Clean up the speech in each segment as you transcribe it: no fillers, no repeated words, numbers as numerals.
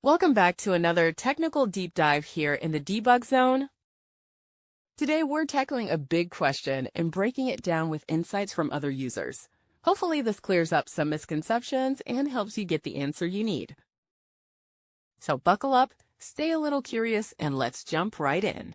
Welcome back to another technical deep dive here in the debug zone. Today we're tackling a big question and breaking it down with insights from other users. Hopefully this clears up some misconceptions and helps you get the answer you need. So buckle up, stay a little curious, and let's jump right in.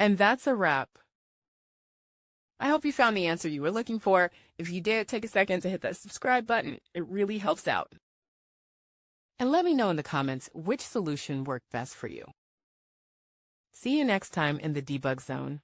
And that's a wrap. I hope you found the answer you were looking for. If you did, take a second to hit that subscribe button. It really helps out. And let me know in the comments which solution worked best for you. See you next time in the debug zone.